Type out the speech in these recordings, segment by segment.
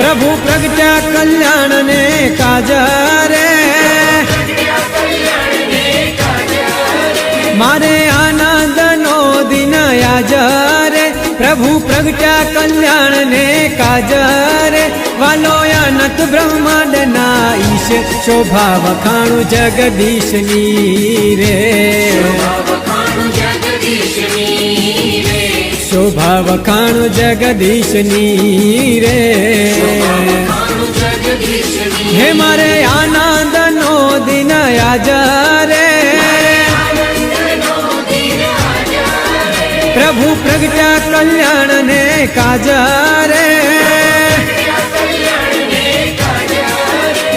प्रभु प्रगट्या कल्याण ने काज रे मारे आनंद नो दिन आज रे प्रभु प्रगट्या कल्याण ने काज रे वालो अनंत ब्रह्मांड ना ईश शोभा वखाणु जगदीश नी रे शोभा वखाणु जगदीश नी रे हे मारे आनंद नो दिन आज रे प्रभु प्रगट्या कल्याण ने काज रे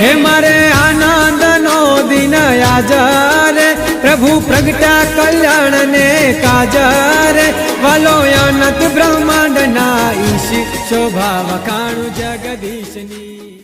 हे मारे आनंद नो दिन आज रे प्रभु प्रगट्या कल्याण ने काज रे वालो अनंत ब्रह्मांड ना ईश शोभा वखाणु जगदीश नी।